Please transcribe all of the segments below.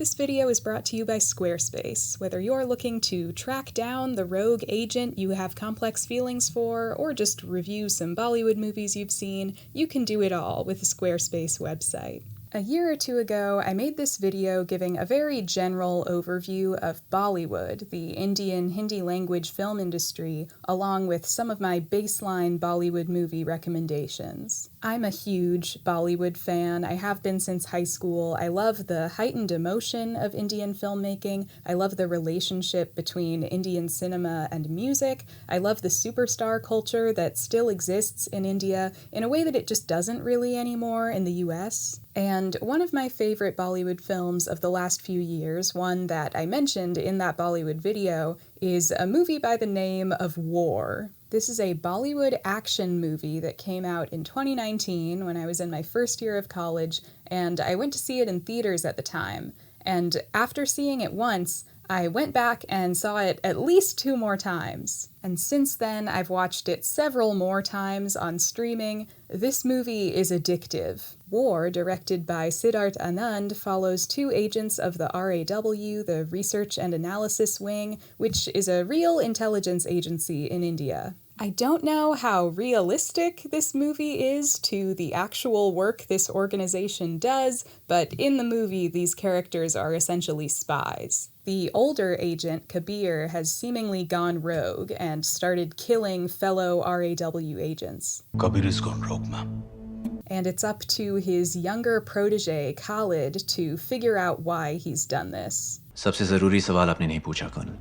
This video is brought to you by Squarespace. Whether you're looking to track down the rogue agent you have complex feelings for, or just review some Bollywood movies you've seen, you can do it all with the Squarespace website. A year or two ago, I made this video giving a very general overview of Bollywood, the Indian Hindi language film industry, along with some of my baseline Bollywood movie recommendations. I'm a huge Bollywood fan. I have been since high school. I love the heightened emotion of Indian filmmaking. I love the relationship between Indian cinema and music. I love the superstar culture that still exists in India in a way that it just doesn't really anymore in the US. And one of my favorite Bollywood films of the last few years, one that I mentioned in that Bollywood video, is a movie by the name of War. This is a Bollywood action movie that came out in 2019 when I was in my first year of college, and I went to see it in theaters at the time. And after seeing it once, I went back and saw it at least 2 more times. And since then, I've watched it several more times on streaming. This movie is addictive. War, directed by Siddharth Anand, follows 2 agents of the RAW, the Research and Analysis Wing, which is a real intelligence agency in India. I don't know how realistic this movie is to the actual work this organization does, but in the movie, these characters are essentially spies. The older agent, Kabir, has seemingly gone rogue and started killing fellow RAW agents. Kabir is gone rogue, ma'am. And it's up to his younger protege, Khalid, to figure out why he's done this. सबसे जरूरी सवाल आपने नहीं पूछा कल.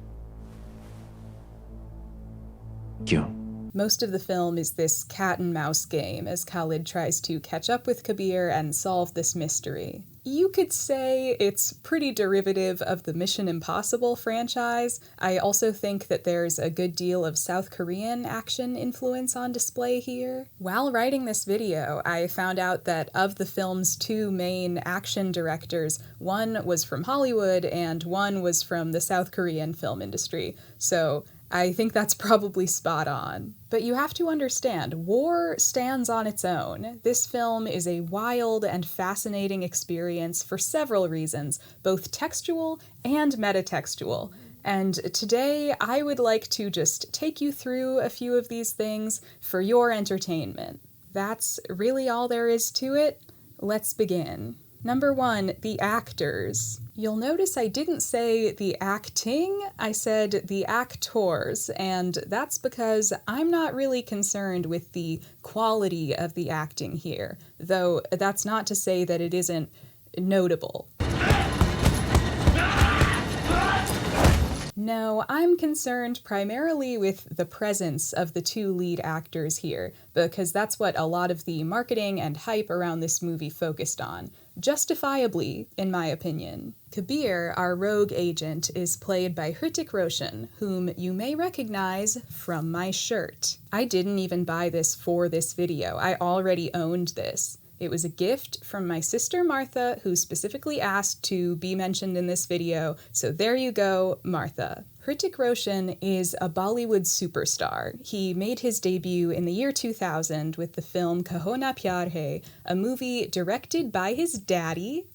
क्यों? Most of the film is this cat-and-mouse game as Khalid tries to catch up with Kabir and solve this mystery. You could say it's pretty derivative of the Mission Impossible franchise. I also think that there's a good deal of South Korean action influence on display here. While writing this video, I found out that of the film's 2 main action directors, one was from Hollywood and one was from the South Korean film industry. So I think that's probably spot on. But you have to understand, War stands on its own. This film is a wild and fascinating experience for several reasons, both textual and metatextual. And today, I would like to just take you through a few of these things for your entertainment. That's really all there is to it. Let's begin. Number 1, the actors. You'll notice I didn't say the acting, I said the actors, and that's because I'm not really concerned with the quality of the acting here, though that's not to say that it isn't notable. No, I'm concerned primarily with the presence of the 2 lead actors here, because that's what a lot of the marketing and hype around this movie focused on. Justifiably, in my opinion. Kabir, our rogue agent, is played by Hrithik Roshan, whom you may recognize from my shirt. I didn't even buy this for this video. I already owned this. It was a gift from my sister Martha, who specifically asked to be mentioned in this video, so there you go, Martha. Hrithik Roshan is a Bollywood superstar. He made his debut in the year 2000 with the film Kaho Na Pyar Hai, a movie directed by his daddy.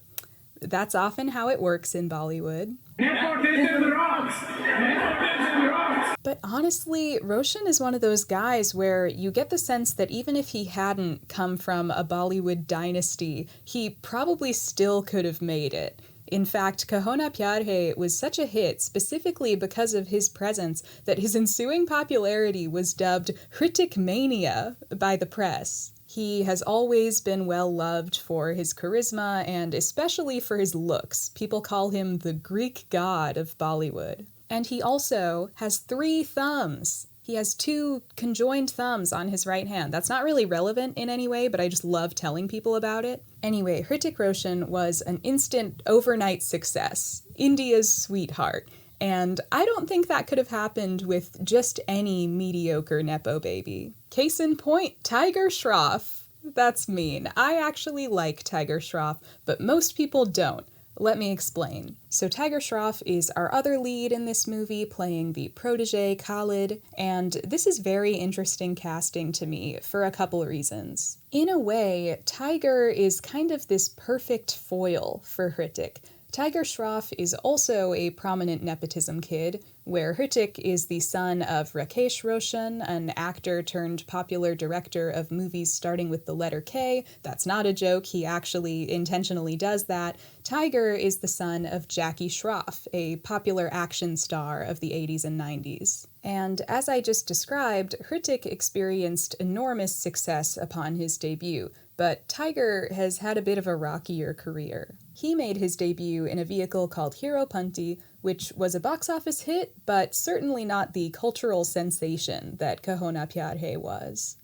That's often how it works in Bollywood. Nepotism rocks! Nepotism rocks! But honestly, Roshan is one of those guys where you get the sense that even if he hadn't come from a Bollywood dynasty, he probably still could have made it. In fact, Kaho Na Pyar Hai was such a hit specifically because of his presence that his ensuing popularity was dubbed Hrithik Mania by the press. He has always been well loved for his charisma and especially for his looks. People call him the Greek god of Bollywood. And he also has 3 thumbs. He has 2 conjoined thumbs on his right hand. That's not really relevant in any way, but I just love telling people about it. Anyway, Hrithik Roshan was an instant overnight success, India's sweetheart. And I don't think that could have happened with just any mediocre Nepo baby. Case in point, Tiger Shroff. That's mean. I actually like Tiger Shroff, but most people don't. Let me explain. So Tiger Shroff is our other lead in this movie, playing the protege Khalid, and this is very interesting casting to me for a couple reasons. In a way, Tiger is kind of this perfect foil for Hrithik. Tiger Shroff is also a prominent nepotism kid, where Hrithik is the son of Rakesh Roshan, an actor turned popular director of movies starting with the letter K. That's not a joke, he actually intentionally does that. Tiger is the son of Jackie Shroff, a popular action star of the 80s and 90s. And as I just described, Hrithik experienced enormous success upon his debut, but Tiger has had a bit of a rockier career. He made his debut in a vehicle called Hero Punti, which was a box office hit, but certainly not the cultural sensation that Kahona Pyar Hai was.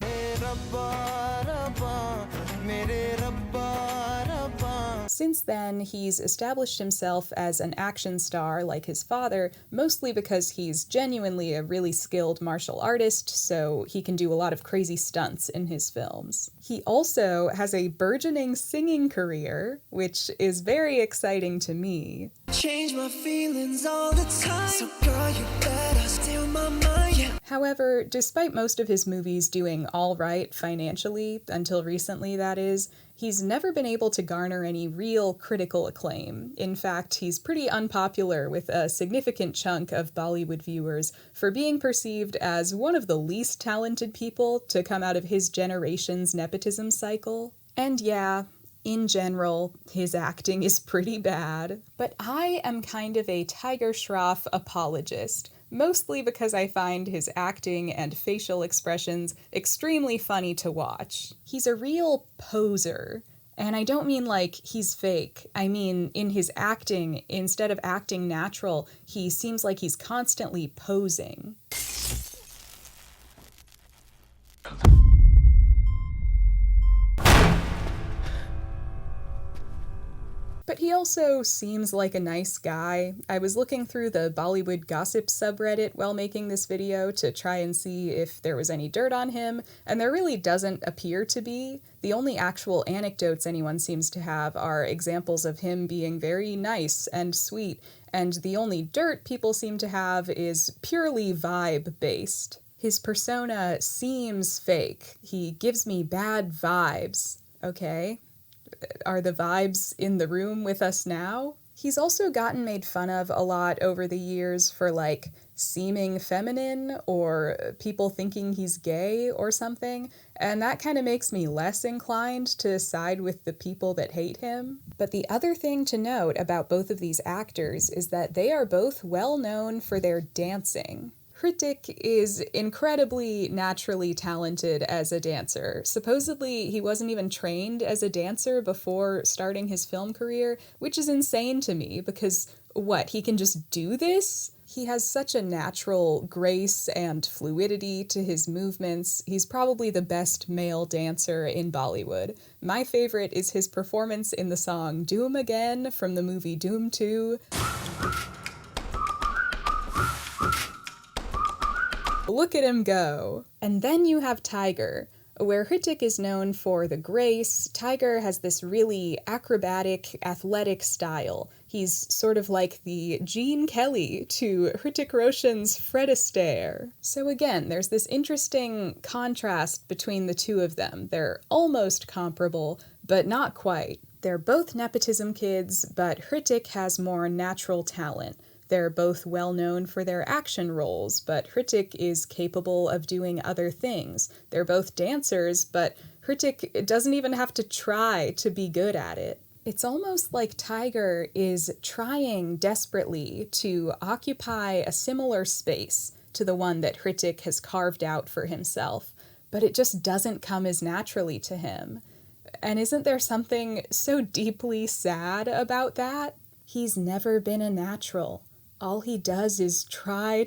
Since then, he's established himself as an action star like his father, mostly because he's genuinely a really skilled martial artist, so he can do a lot of crazy stunts in his films. He also has a burgeoning singing career, which is very exciting to me. Change my feelings all the time, so girl, you better steal my mind, yeah. However, despite most of his movies doing all right financially, until recently that is, he's never been able to garner any real critical acclaim. In fact, he's pretty unpopular with a significant chunk of Bollywood viewers for being perceived as one of the least talented people to come out of his generation's nepotism cycle. And yeah, in general, his acting is pretty bad. But I am kind of a Tiger Shroff apologist, mostly because I find his acting and facial expressions extremely funny to watch. He's a real poser. And I don't mean like he's fake. I mean, in his acting, instead of acting natural, he seems like he's constantly posing. But he also seems like a nice guy. I was looking through the Bollywood gossip subreddit while making this video to try and see if there was any dirt on him, and there really doesn't appear to be. The only actual anecdotes anyone seems to have are examples of him being very nice and sweet, and the only dirt people seem to have is purely vibe-based. His persona seems fake. He gives me bad vibes. Okay. Are the vibes in the room with us now? He's also gotten made fun of a lot over the years for, like, seeming feminine or people thinking he's gay or something, and that kind of makes me less inclined to side with the people that hate him. But the other thing to note about both of these actors is that they are both well known for their dancing. Hrithik is incredibly naturally talented as a dancer. Supposedly, he wasn't even trained as a dancer before starting his film career, which is insane to me because, what, he can just do this? He has such a natural grace and fluidity to his movements. He's probably the best male dancer in Bollywood. My favorite is his performance in the song Doom Again from the movie Doom 2. Look at him go. And then you have Tiger. Where Hrithik is known for the grace, Tiger has this really acrobatic, athletic style. He's sort of like the Gene Kelly to Hrithik Roshan's Fred Astaire. So again, there's this interesting contrast between the two of them. They're almost comparable, but not quite. They're both nepotism kids, but Hrithik has more natural talent. They're both well known for their action roles, but Hrithik is capable of doing other things. They're both dancers, but Hrithik doesn't even have to try to be good at it. It's almost like Tiger is trying desperately to occupy a similar space to the one that Hrithik has carved out for himself, but it just doesn't come as naturally to him. And isn't there something so deeply sad about that? He's never been a natural. All he does is try.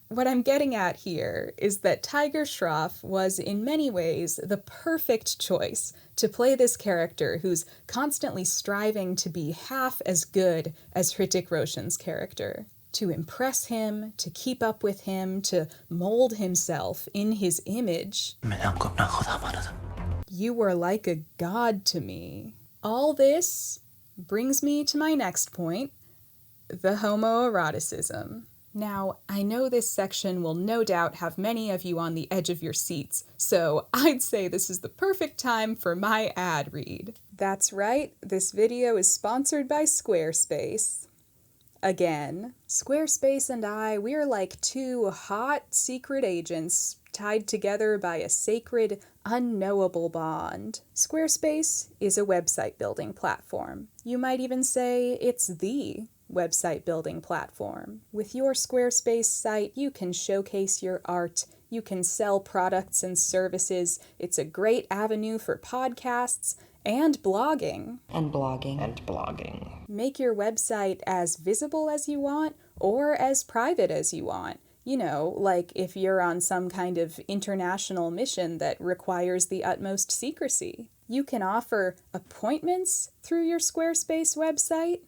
What I'm getting at here is that Tiger Shroff was in many ways the perfect choice to play this character who's constantly striving to be half as good as Hrithik Roshan's character. To impress him, to keep up with him, to mold himself in his image. You were like a god to me. All this brings me to my next point. The homoeroticism. Now, I know this section will no doubt have many of you on the edge of your seats, so I'd say this is the perfect time for my ad read. That's right, this video is sponsored by Squarespace. Again, Squarespace and we are like two hot secret agents tied together by a sacred, unknowable bond. Squarespace is a website building platform. You might even say it's the website building platform. With your Squarespace site, you can showcase your art, you can sell products and services. It's a great avenue for podcasts and blogging. And blogging. Make your website as visible as you want or as private as you want. You know, like if you're on some kind of international mission that requires the utmost secrecy. You can offer appointments through your Squarespace website.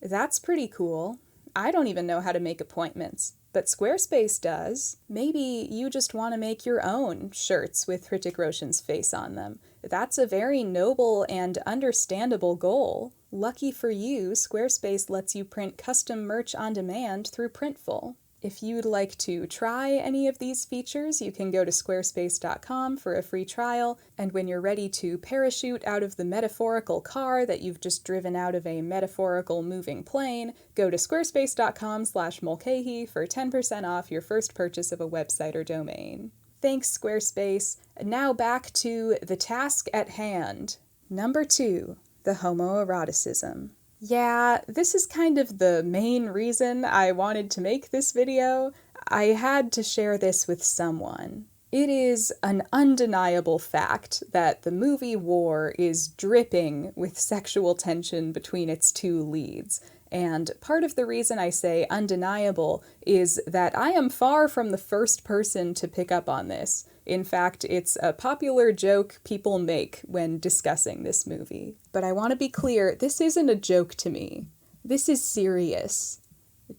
That's pretty cool. I don't even know how to make appointments, but Squarespace does. Maybe you just want to make your own shirts with Hrithik Roshan's face on them. That's a very noble and understandable goal. Lucky for you, Squarespace lets you print custom merch on demand through Printful. If you'd like to try any of these features, you can go to squarespace.com for a free trial, and when you're ready to parachute out of the metaphorical car that you've just driven out of a metaphorical moving plane, go to squarespace.com/Mulcahy for 10% off your first purchase of a website or domain. Thanks, Squarespace. Now back to the task at hand. Number 2, the homoeroticism. Yeah, this is kind of the main reason I wanted to make this video. I had to share this with someone. It is an undeniable fact that the movie War is dripping with sexual tension between its two leads. And part of the reason I say undeniable is that I am far from the first person to pick up on this. In fact, it's a popular joke people make when discussing this movie. But I want to be clear, this isn't a joke to me. This is serious,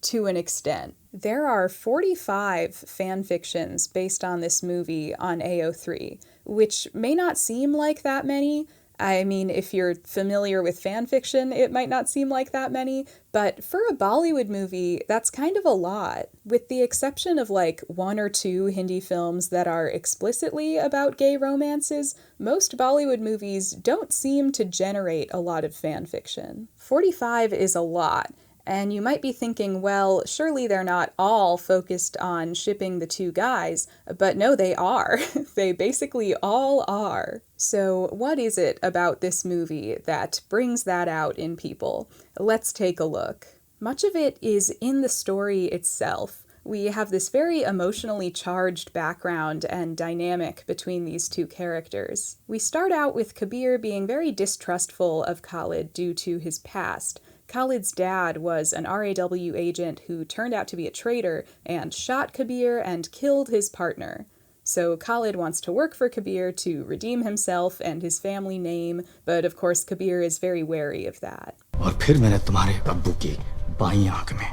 to an extent. There are 45 fanfictions based on this movie on AO3, which may not seem like that many. I mean, if you're familiar with fanfiction, it might not seem like that many, but for a Bollywood movie, that's kind of a lot. With the exception of like 1 or 2 Hindi films that are explicitly about gay romances, most Bollywood movies don't seem to generate a lot of fanfiction. 45 is a lot. And you might be thinking, well, surely they're not all focused on shipping the two guys, but no, they are. They basically all are. So what is it about this movie that brings that out in people? Let's take a look. Much of it is in the story itself. We have this very emotionally charged background and dynamic between these two characters. We start out with Kabir being very distrustful of Khalid due to his past. Khalid's dad was an RAW agent who turned out to be a traitor and shot Kabir and killed his partner. So Khalid wants to work for Kabir to redeem himself and his family name, but of course Kabir is very wary of that. और फिर मैंने तुम्हारे अब्बू की बाईं आंख में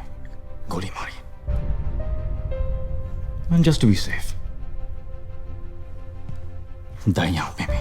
गोली मारी. And just to be safe, दाईं आंख में भी.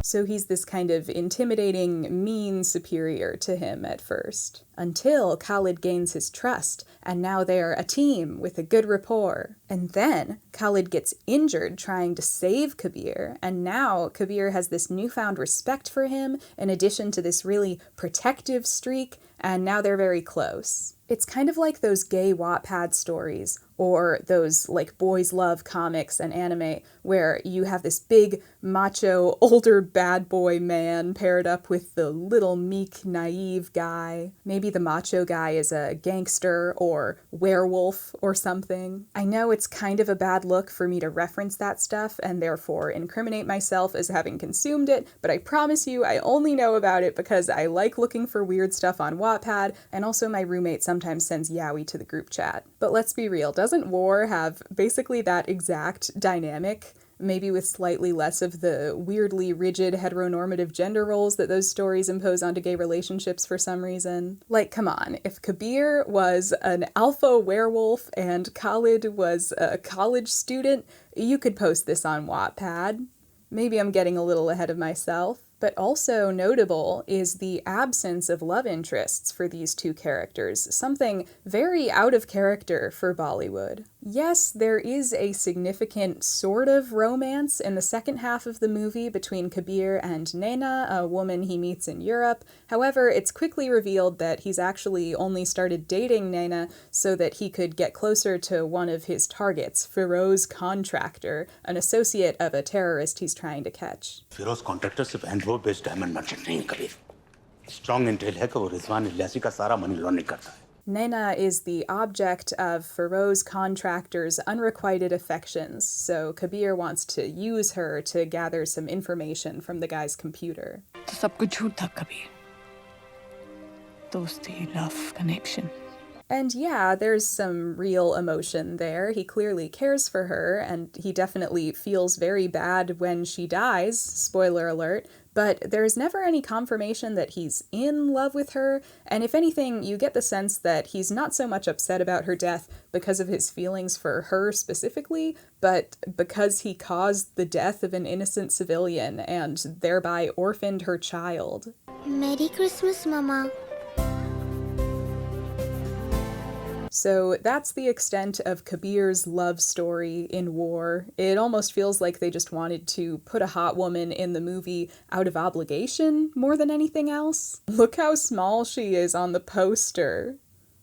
So he's this kind of intimidating, mean superior to him at first. Until Khalid gains his trust, and now they're a team with a good rapport. And then Khalid gets injured trying to save Kabir, and now Kabir has this newfound respect for him, in addition to this really protective streak, and now they're very close. It's kind of like those gay Wattpad stories, or those like boys love comics and anime, where you have this big, macho, older bad boy man paired up with the little meek, naive guy. Maybe the macho guy is a gangster or werewolf or something. I know it's kind of a bad look for me to reference that stuff and therefore incriminate myself as having consumed it, but I promise you I only know about it because I like looking for weird stuff on Wattpad, and also my roommate sometimes sends yaoi to the group chat. But let's be real, doesn't War have basically that exact dynamic? Maybe with slightly less of the weirdly rigid heteronormative gender roles that those stories impose onto gay relationships for some reason. Like, come on, if Kabir was an alpha werewolf and Khalid was a college student, you could post this on Wattpad. Maybe I'm getting a little ahead of myself. But also notable is the absence of love interests for these two characters, something very out of character for Bollywood. Yes, there is a significant sort of romance in the second half of the movie between Kabir and Naina, a woman he meets in Europe. However, it's quickly revealed that he's actually only started dating Naina so that he could get closer to one of his targets, Feroz Contractor, an associate of a terrorist he's trying to catch. Firoz Contractor सिर्फ एंड्रो based diamond merchant नहीं है Kabir strong Intel है कि वो रिजवान इलियासी का सारा money laundering करता है Naina is the object of Feroz Contractor's unrequited affections, so Kabir wants to use her to gather some information from the guy's computer. तो सब कुछ झूठ था कबीर दोस्ती love connection And yeah, there's some real emotion there. He clearly cares for her, and he definitely feels very bad when she dies, spoiler alert, but there's never any confirmation that he's in love with her, and if anything, you get the sense that he's not so much upset about her death because of his feelings for her specifically, but because he caused the death of an innocent civilian and thereby orphaned her child. Merry Christmas, Mama. So that's the extent of Kabir's love story in war. It almost feels like they just wanted to put a hot woman in the movie out of obligation more than anything else. Look how small she is on the poster.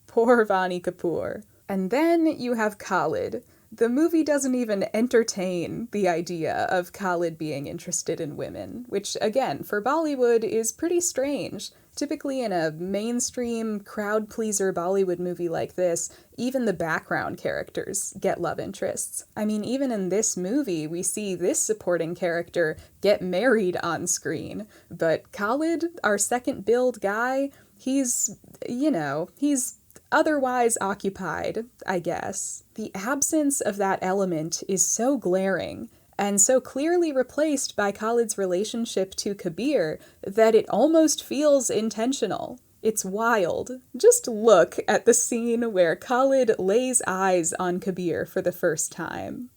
Poor Vani Kapoor. And then you have Khalid. The movie doesn't even entertain the idea of Khalid being interested in women, which, again, for Bollywood is pretty strange. Typically in a mainstream, crowd-pleaser Bollywood movie like this, even the background characters get love interests. I mean, even in this movie, we see this supporting character get married on screen. But Khalid, our second build guy, he's otherwise occupied, I guess. The absence of that element is so glaring, and so clearly replaced by Khalid's relationship to Kabir that it almost feels intentional. It's wild. Just look at the scene where Khalid lays eyes on Kabir for the first time.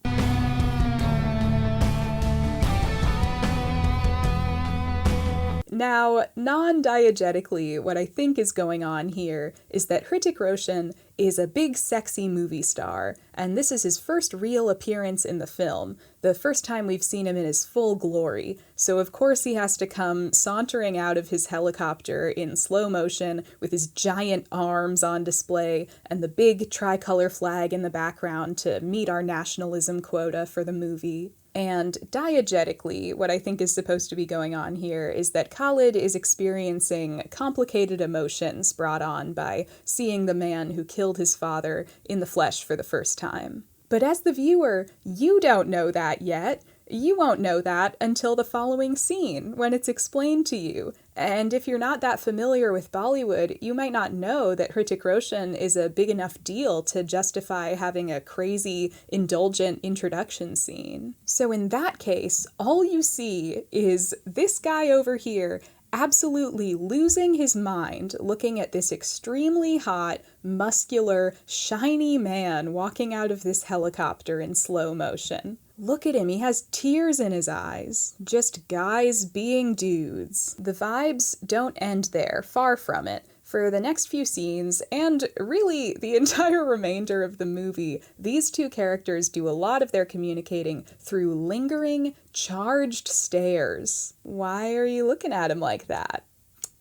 Now, non-diegetically, what I think is going on here is that Hrithik Roshan is a big sexy movie star, and this is his first real appearance in the film, the first time we've seen him in his full glory, so of course he has to come sauntering out of his helicopter in slow motion with his giant arms on display and the big tricolor flag in the background to meet our nationalism quota for the movie. And diegetically, what I think is supposed to be going on here is that Khalid is experiencing complicated emotions brought on by seeing the man who killed his father in the flesh for the first time. But as the viewer, you don't know that yet. You won't know that until the following scene, when it's explained to you. And if you're not that familiar with Bollywood, you might not know that Hrithik Roshan is a big enough deal to justify having a crazy, indulgent introduction scene. So in that case, all you see is this guy over here absolutely losing his mind looking at this extremely hot, muscular, shiny man walking out of this helicopter in slow motion. Look at him, he has tears in his eyes. Just guys being dudes. The vibes don't end there, far from it. For the next few scenes, and really the entire remainder of the movie, these two characters do a lot of their communicating through lingering, charged stares. Why are you looking at him like that?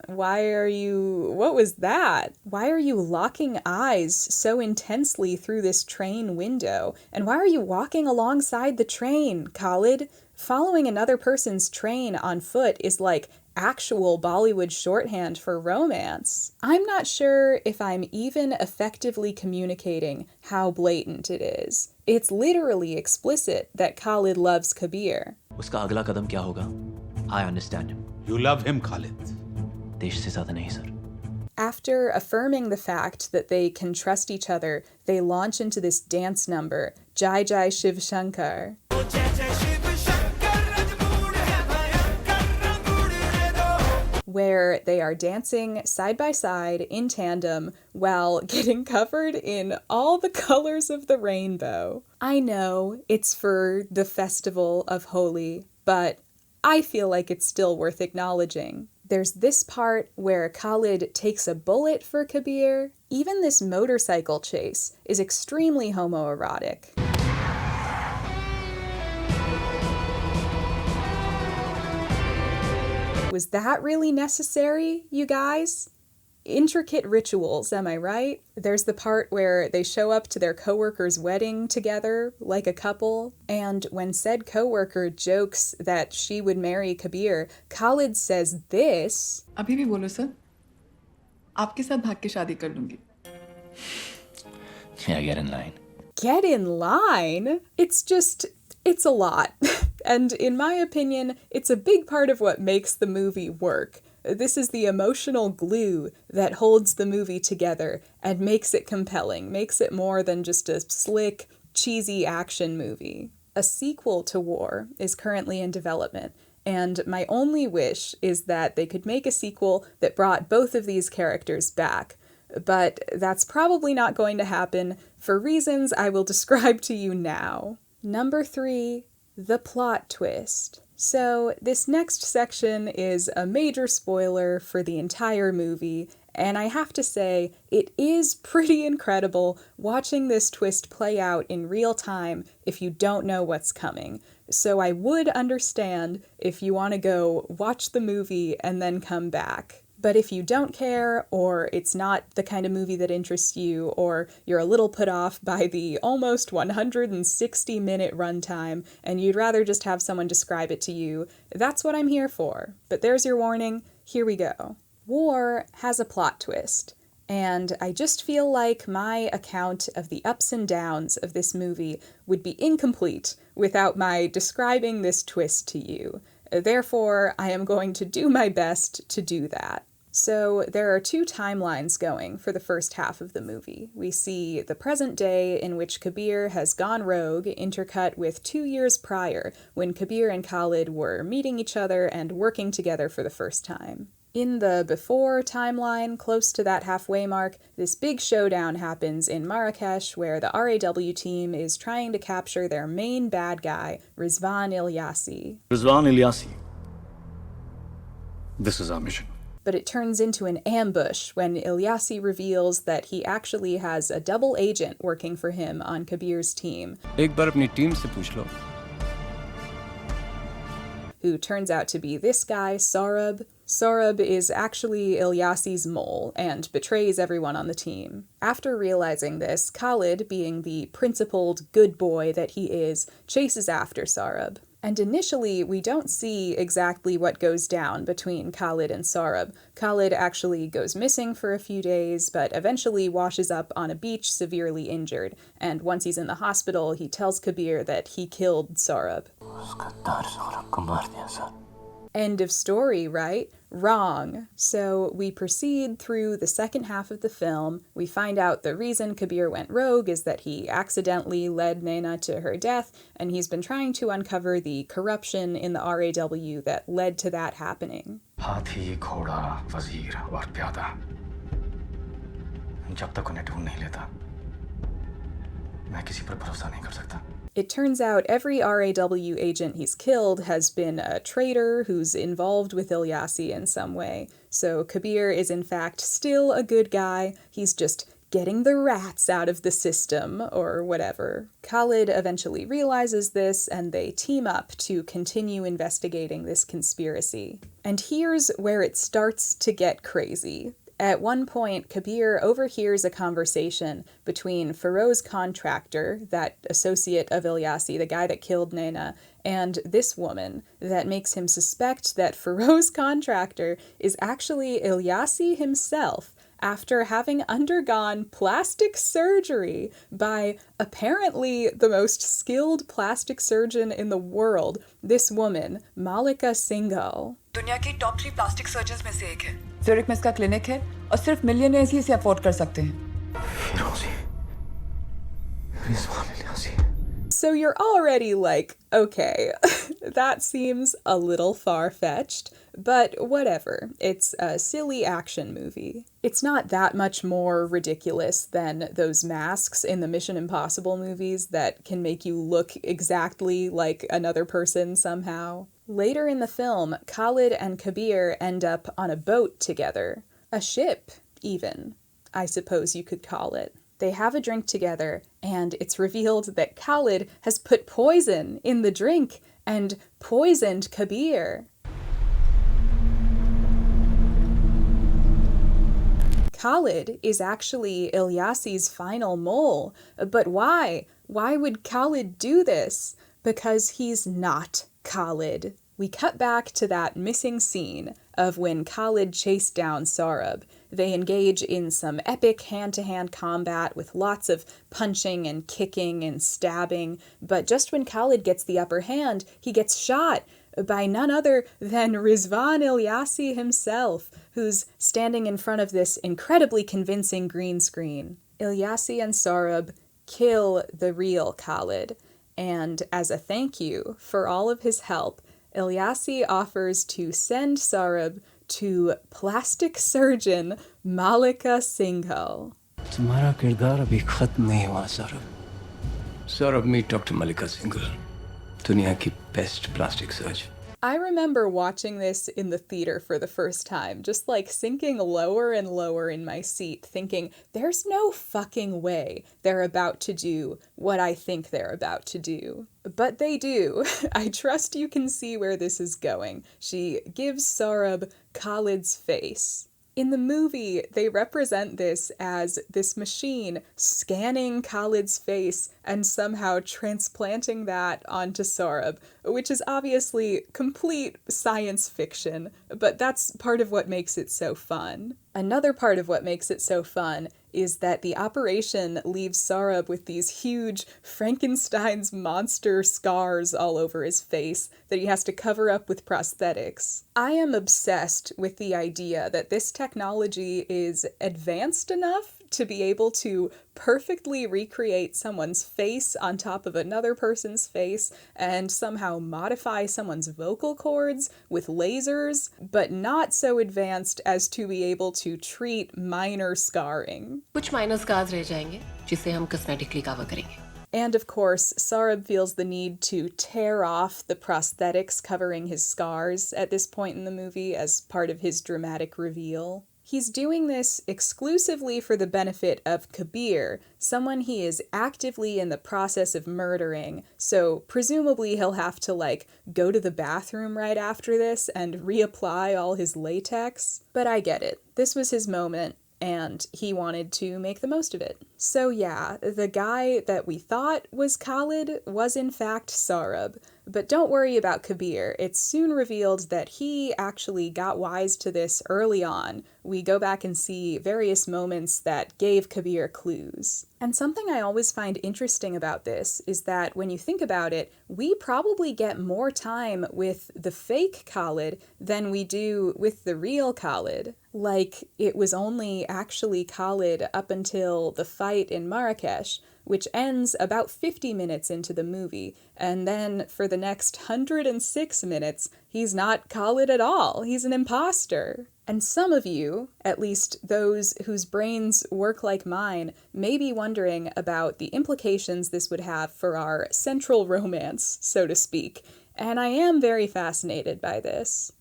What was that? Why are you locking eyes so intensely through this train window? And why are you walking alongside the train, Khalid? Following another person's train on foot is like actual Bollywood shorthand for romance. I'm not sure if I'm even effectively communicating how blatant it is. It's literally explicit that Khalid loves Kabir. उसका अगला कदम क्या होगा? I understand him. You love him, Khalid. देश से ज़्यादा नहीं sir. After affirming the fact that they can trust each other, they launch into this dance number, Jai Jai Shiv Shankar. Where they are dancing side by side in tandem while getting covered in all the colors of the rainbow. I know it's for the festival of Holi, but I feel like it's still worth acknowledging. There's this part where Khalid takes a bullet for Kabir. Even this motorcycle chase is extremely homoerotic. Was that really necessary, you guys? Intricate rituals, am I right? There's the part where they show up to their coworker's wedding together, like a couple, and when said coworker jokes that she would marry Kabir, Khalid says this. अभी भी बोलो sir, आपके साथ भाग के शादी कर लूंगी. Yeah, get in line. Get in line? It's a lot. And in my opinion, it's a big part of what makes the movie work. This is the emotional glue that holds the movie together and makes it compelling, makes it more than just a slick, cheesy action movie. A sequel to War is currently in development, and my only wish is that they could make a sequel that brought both of these characters back. But that's probably not going to happen for reasons I will describe to you now. Number 3, the plot twist. So this next section is a major spoiler for the entire movie, and I have to say, it is pretty incredible watching this twist play out in real time if you don't know what's coming. So I would understand if you want to go watch the movie and then come back. But if you don't care, or it's not the kind of movie that interests you, or you're a little put off by the almost 160-minute runtime, and you'd rather just have someone describe it to you, that's what I'm here for. But there's your warning. Here we go. War has a plot twist, and I just feel like my account of the ups and downs of this movie would be incomplete without my describing this twist to you. Therefore, I am going to do my best to do that. So there are 2 timelines going for the first half of the movie. We see the present day in which Kabir has gone rogue, intercut with 2 years prior, when Kabir and Khalid were meeting each other and working together for the first time. In the before timeline, close to that halfway mark, this big showdown happens in Marrakesh where the RAW team is trying to capture their main bad guy, Rizwan Ilyasi. Rizwan Ilyasi. This is our mission. But it turns into an ambush when Ilyasi reveals that he actually has a double agent working for him on Kabir's team. एक बार अपनी team से पूछ लो. Who turns out to be this guy, Saurabh. Saurabh is actually Ilyasi's mole and betrays everyone on the team. After realizing this, Khalid, being the principled good boy that he is, chases after Saurabh. And initially, we don't see exactly what goes down between Khalid and Saurabh. Khalid actually goes missing for a few days, but eventually washes up on a beach severely injured. And once he's in the hospital, he tells Kabir that he killed Saurabh. End of story, right? Wrong. So we proceed through the second half of the film. We find out the reason Kabir went rogue is that he accidentally led Naina to her death, and he's been trying to uncover the corruption in the RAW that led to that happening. हाथी, घोड़ा, वजीर और प्यादा. जब तक उन्हें ढूंढ नहीं लेता, मैं किसी पर भरोसा नहीं कर सकता. It turns out every RAW agent he's killed has been a traitor who's involved with Ilyasi in some way. So Kabir is in fact still a good guy, he's just getting the rats out of the system, or whatever. Khalid eventually realizes this, and they team up to continue investigating this conspiracy. And here's where it starts to get crazy. At one point, Kabir overhears a conversation between Feroz Contractor, that associate of Ilyasi, the guy that killed Naina, and this woman that makes him suspect that Feroz Contractor is actually Ilyasi himself after having undergone plastic surgery by apparently the most skilled plastic surgeon in the world, this woman, Malika Singhal. दुनिया की top 3 plastic surgeons में से एक है. ज़ुरिक में इसका clinic है और सिर्फ मिलियनेयर्स ही इसे अफोर्ड कर सकते हैं. So you're already like, okay, that seems a little far-fetched, but whatever. It's a silly action movie. It's not that much more ridiculous than those masks in the Mission Impossible movies that can make you look exactly like another person somehow. Later in the film, Khalid and Kabir end up on a boat together. A ship, even, I suppose you could call it. They have a drink together, and it's revealed that Khalid has put poison in the drink and poisoned Kabir. Khalid is actually Ilyasi's final mole. But why? Why would Khalid do this? Because he's not Khalid. We cut back to that missing scene of when Khalid chased down Saurabh. They engage in some epic hand-to-hand combat with lots of punching and kicking and stabbing, but just when Khalid gets the upper hand, he gets shot by none other than Rizwan Ilyasi himself, who's standing in front of this incredibly convincing green screen. Ilyasi and Saurabh kill the real Khalid, and as a thank you for all of his help, Ilyasi offers to send Saurabh to plastic surgeon Malika Singhal. तुम्हारा किरदार अभी खत्म नहीं हुआ Saurabh. Saurabh, meet Dr. Malika Singhal, दुनिया की best plastic surgeon. I remember watching this in the theater for the first time, just like sinking lower and lower in my seat, thinking, there's no fucking way they're about to do what I think they're about to do. But they do. I trust you can see where this is going. She gives Saurabh Khalid's face. In the movie, they represent this as this machine scanning Khalid's face and somehow transplanting that onto Saurabh, which is obviously complete science fiction, but that's part of what makes it so fun. Another part of what makes it so fun is that the operation leaves Saurabh with these huge Frankenstein's monster scars all over his face that he has to cover up with prosthetics. I am obsessed with the idea that this technology is advanced enough to be able to perfectly recreate someone's face on top of another person's face and somehow modify someone's vocal cords with lasers, but not so advanced as to be able to treat minor scarring. कुछ minor scars रह जाएंगे जिसे हम cosmetically cover करेंगे. And of course, Saurabh feels the need to tear off the prosthetics covering his scars at this point in the movie as part of his dramatic reveal. He's doing this exclusively for the benefit of Kabir, someone he is actively in the process of murdering, so presumably he'll have to, go to the bathroom right after this and reapply all his latex. But I get it. This was his moment, and he wanted to make the most of it. So yeah, the guy that we thought was Khalid was in fact Saurabh. But don't worry about Kabir. It's soon revealed that he actually got wise to this early on. We go back and see various moments that gave Kabir clues. And something I always find interesting about this is that when you think about it, we probably get more time with the fake Khalid than we do with the real Khalid. Like, it was only actually Khalid up until the fight in Marrakesh, which ends about 50 minutes into the movie, and then for the next 106 minutes, he's not Khalid at all. He's an imposter. And some of you, at least those whose brains work like mine, may be wondering about the implications this would have for our central romance, so to speak. And I am very fascinated by this.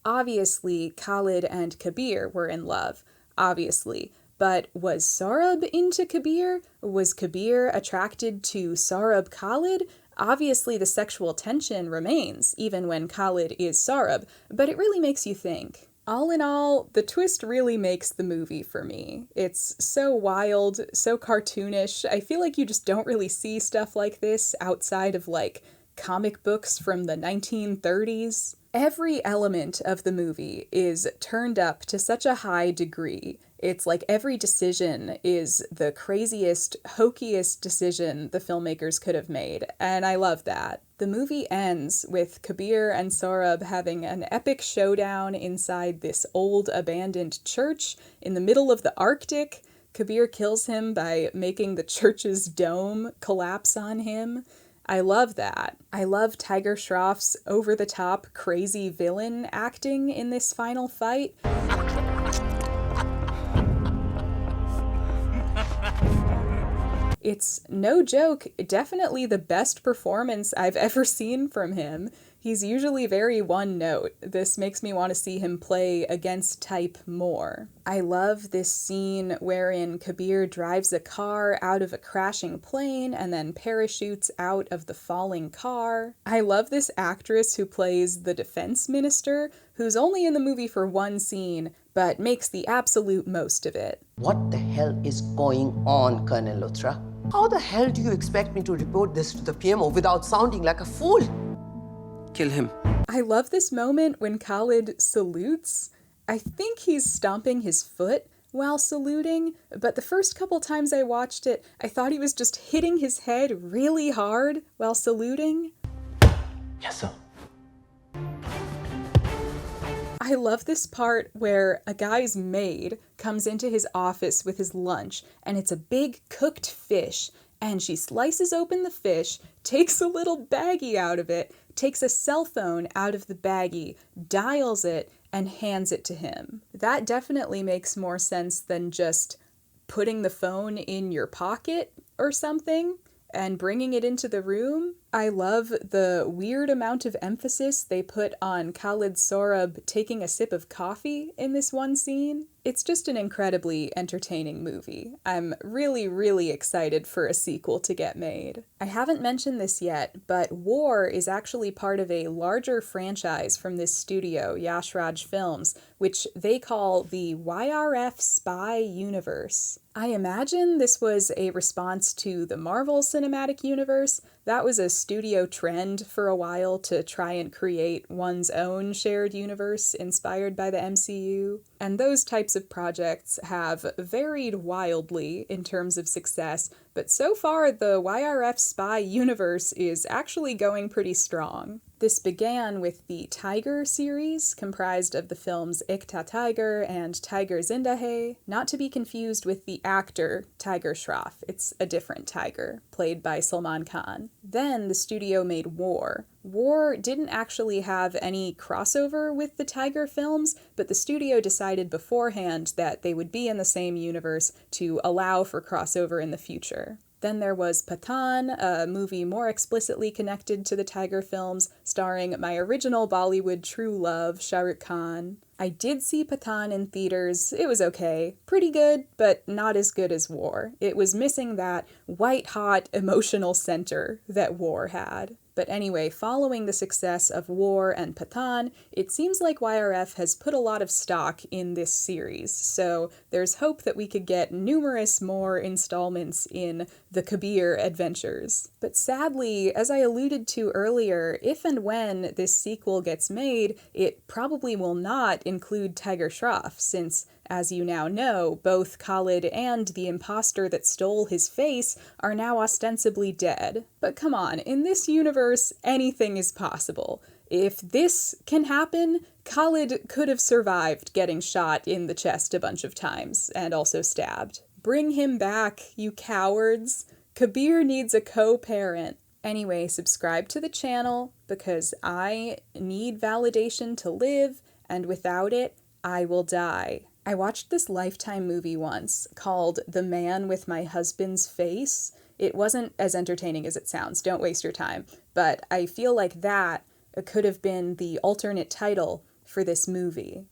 Obviously, Khalid and Kabir were in love. Obviously. But was Saurabh into Kabir? Was Kabir attracted to Saurabh Khalid? Obviously, the sexual tension remains, even when Khalid is Saurabh, but it really makes you think. All in all, the twist really makes the movie for me. It's so wild, so cartoonish. I feel like you just don't really see stuff like this outside of, comic books from the 1930s. Every element of the movie is turned up to such a high degree. It's like every decision is the craziest, hokiest decision the filmmakers could have made, and I love that. The movie ends with Kabir and Saurabh having an epic showdown inside this old abandoned church in the middle of the Arctic. Kabir kills him by making the church's dome collapse on him. I love that. I love Tiger Shroff's over-the-top crazy villain acting in this final fight. It's no joke, definitely the best performance I've ever seen from him. He's usually very one note. This makes me want to see him play against type more. I love this scene wherein Kabir drives a car out of a crashing plane and then parachutes out of the falling car. I love this actress who plays the defense minister, who's only in the movie for one scene, but makes the absolute most of it. What the hell is going on, Colonel Luthra? How the hell do you expect me to report this to the PMO without sounding like a fool? Kill him. I love this moment when Khalid salutes. I think he's stomping his foot while saluting, but the first couple times I watched it, I thought he was just hitting his head really hard while saluting. Yes, sir. I love this part where a guy's maid comes into his office with his lunch, and it's a big cooked fish, and she slices open the fish, takes a little baggie out of it, takes a cell phone out of the baggie, dials it, and hands it to him. That definitely makes more sense than just putting the phone in your pocket or something and bringing it into the room. I love the weird amount of emphasis they put on Khalid Sorab taking a sip of coffee in this one scene. It's just an incredibly entertaining movie. I'm really, really excited for a sequel to get made. I haven't mentioned this yet, but War is actually part of a larger franchise from this studio, Yash Raj Films, which they call the YRF Spy Universe. I imagine this was a response to the Marvel Cinematic Universe. That was a studio trend for a while to try and create one's own shared universe inspired by the MCU. And those types of projects have varied wildly in terms of success, but so far the YRF Spy Universe is actually going pretty strong. This began with the Tiger series, comprised of the films Ik Tha Tiger and Tiger Zinda Hai, not to be confused with the actor Tiger Shroff. It's a different tiger, played by Salman Khan. Then the studio made War. War didn't actually have any crossover with the Tiger films, but the studio decided beforehand that they would be in the same universe to allow for crossover in the future. Then there was Pathan, a movie more explicitly connected to the Tiger films, starring my original Bollywood true love, Shah Rukh Khan. I did see Pathan in theaters. It was okay. Pretty good, but not as good as War. It was missing that white-hot emotional center that War had. But anyway, following the success of War and Pathan, it seems like YRF has put a lot of stock in this series, so there's hope that we could get numerous more installments in the Kabir adventures. But sadly, as I alluded to earlier, if and when this sequel gets made, it probably will not include Tiger Shroff, since, as you now know, both Khalid and the imposter that stole his face are now ostensibly dead. But come on, in this universe, anything is possible. If this can happen, Khalid could have survived getting shot in the chest a bunch of times, and also stabbed. Bring him back, you cowards. Kabir needs a co-parent. Anyway, subscribe to the channel, because I need validation to live, and without it, I will die. I watched this Lifetime movie once called The Man with My Husband's Face. It wasn't as entertaining as it sounds, don't waste your time, but I feel like that could have been the alternate title for this movie.